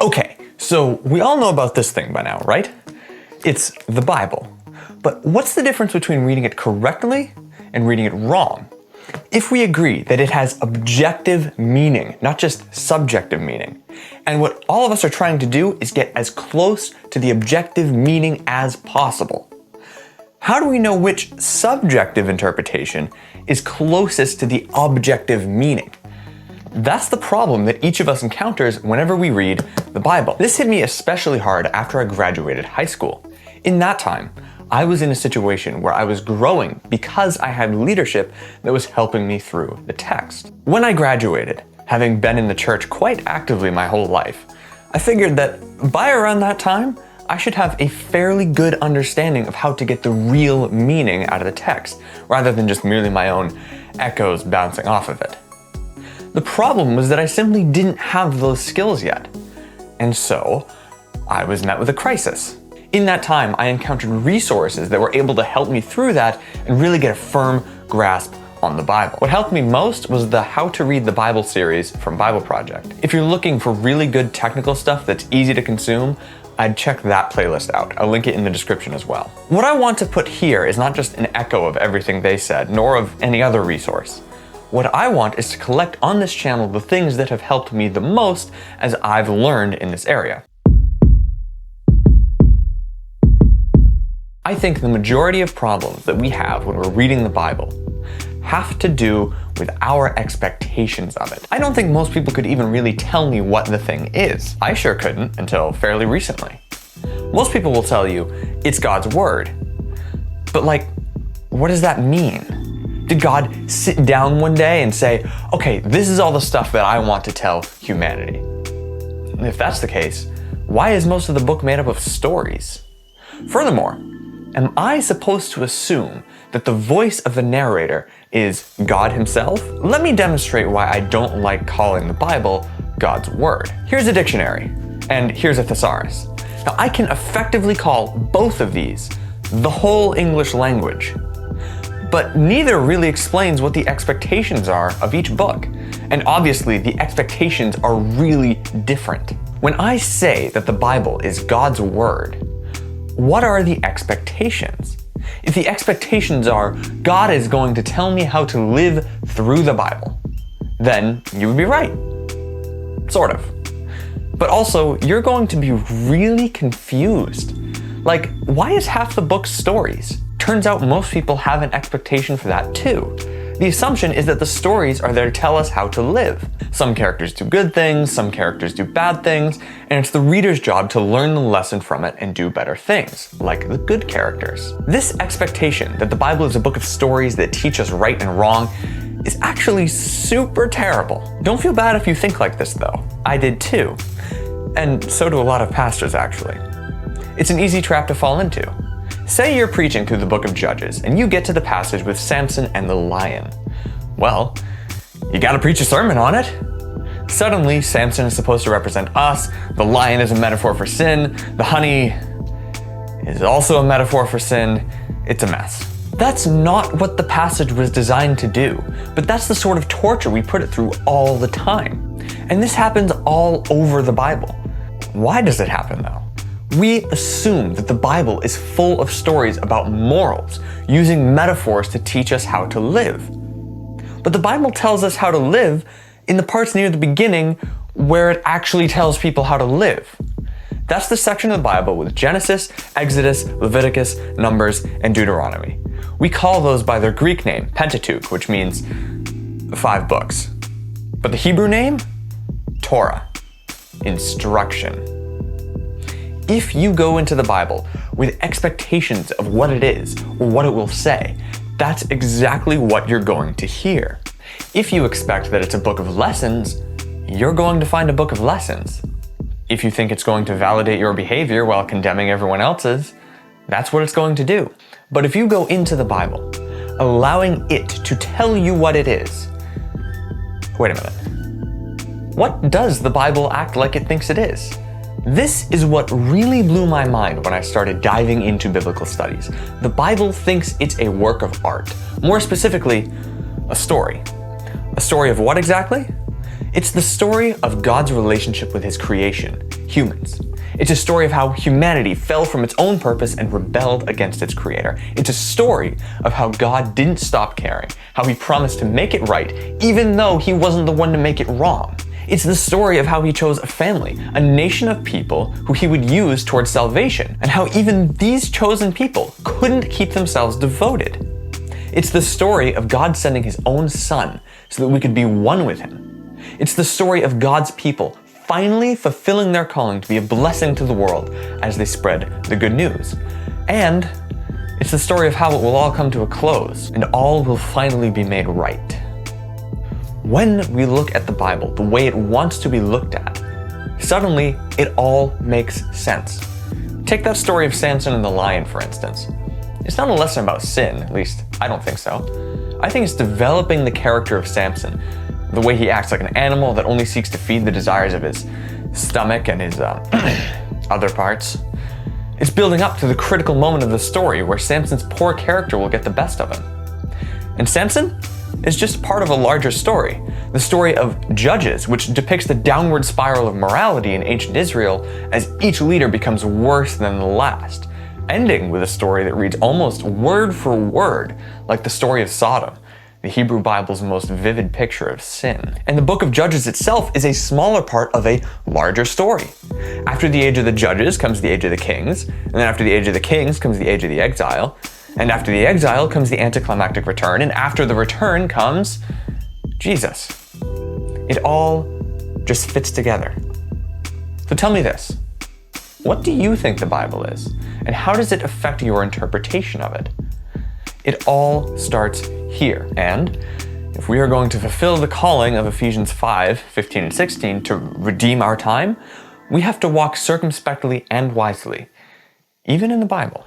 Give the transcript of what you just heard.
Okay, so we all know about this thing by now, right? It's the Bible. But what's the difference between reading it correctly and reading it wrong? If we agree that it has objective meaning, not just subjective meaning, and what all of us are trying to do is get as close to the objective meaning as possible, how do we know which subjective interpretation is closest to the objective meaning? That's the problem that each of us encounters whenever we read the Bible. This hit me especially hard after I graduated high school. In that time, I was in a situation where I was growing because I had leadership that was helping me through the text. When I graduated, having been in the church quite actively my whole life, I figured that by around that time, I should have a fairly good understanding of how to get the real meaning out of the text, rather than just merely my own echoes bouncing off of it. The problem was that I simply didn't have those skills yet, and so I was met with a crisis. In that time, I encountered resources that were able to help me through that and really get a firm grasp on the Bible. What helped me most was the How to Read the Bible series from Bible Project. If you're looking for really good technical stuff that's easy to consume, I'd check that playlist out. I'll link it in the description as well. What I want to put here is not just an echo of everything they said, nor of any other resource. What I want is to collect on this channel the things that have helped me the most as I've learned in this area. I think the majority of problems that we have when we're reading the Bible have to do with our expectations of it. I don't think most people could even really tell me what the thing is. I sure couldn't until fairly recently. Most people will tell you it's God's word. But what does that mean? Did God sit down one day and say, okay, this is all the stuff that I want to tell humanity? If that's the case, why is most of the book made up of stories? Furthermore, am I supposed to assume that the voice of the narrator is God himself? Let me demonstrate why I don't like calling the Bible God's word. Here's a dictionary, and here's a thesaurus. Now, I can effectively call both of these the whole English language, but neither really explains what the expectations are of each book. And obviously, the expectations are really different. When I say that the Bible is God's word, what are the expectations? If the expectations are, God is going to tell me how to live through the Bible, then you would be right. Sort of. But also, you're going to be really confused. Why is half the book stories? Turns out most people have an expectation for that too. The assumption is that the stories are there to tell us how to live. Some characters do good things, some characters do bad things, and it's the reader's job to learn the lesson from it and do better things, like the good characters. This expectation that the Bible is a book of stories that teach us right and wrong is actually super terrible. Don't feel bad if you think like this though. I did too. And so do a lot of pastors actually. It's an easy trap to fall into. Say you're preaching through the book of Judges and you get to the passage with Samson and the lion. Well, you gotta preach a sermon on it. Suddenly, Samson is supposed to represent us, the lion is a metaphor for sin, the honey is also a metaphor for sin. It's a mess. That's not what the passage was designed to do, but that's the sort of torture we put it through all the time. And this happens all over the Bible. Why does it happen though? We assume that the Bible is full of stories about morals, using metaphors to teach us how to live. But the Bible tells us how to live in the parts near the beginning where it actually tells people how to live. That's the section of the Bible with Genesis, Exodus, Leviticus, Numbers, and Deuteronomy. We call those by their Greek name, Pentateuch, which means 5 books. But the Hebrew name? Torah, instruction. If you go into the Bible with expectations of what it is or what it will say, that's exactly what you're going to hear. If you expect that it's a book of lessons, you're going to find a book of lessons. If you think it's going to validate your behavior while condemning everyone else's, that's what it's going to do. But if you go into the Bible, allowing it to tell you what it is, wait a minute. What does the Bible act like it thinks it is? This is what really blew my mind when I started diving into biblical studies. The Bible thinks it's a work of art. More specifically, a story. A story of what exactly? It's the story of God's relationship with his creation, humans. It's a story of how humanity fell from its own purpose and rebelled against its creator. It's a story of how God didn't stop caring, how he promised to make it right, even though he wasn't the one to make it wrong. It's the story of how he chose a family, a nation of people who he would use towards salvation, and how even these chosen people couldn't keep themselves devoted. It's the story of God sending his own son so that we could be one with him. It's the story of God's people finally fulfilling their calling to be a blessing to the world as they spread the good news. And it's the story of how it will all come to a close and all will finally be made right. When we look at the Bible the way it wants to be looked at, suddenly it all makes sense. Take that story of Samson and the lion, for instance. It's not a lesson about sin, at least I don't think so. I think it's developing the character of Samson, the way he acts like an animal that only seeks to feed the desires of his stomach and his other parts. It's building up to the critical moment of the story where Samson's poor character will get the best of him. And Samson is just part of a larger story, the story of Judges, which depicts the downward spiral of morality in ancient Israel as each leader becomes worse than the last, ending with a story that reads almost word for word like the story of Sodom, the Hebrew Bible's most vivid picture of sin. And the book of Judges itself is a smaller part of a larger story. After the age of the Judges comes the age of the kings, and then after the age of the kings comes the age of the exile, and after the exile comes the anticlimactic return, and after the return comes Jesus. It all just fits together. So tell me this, what do you think the Bible is, and how does it affect your interpretation of it? It all starts here, and if we are going to fulfill the calling of Ephesians 5:15 and 16 to redeem our time, we have to walk circumspectly and wisely, even in the Bible.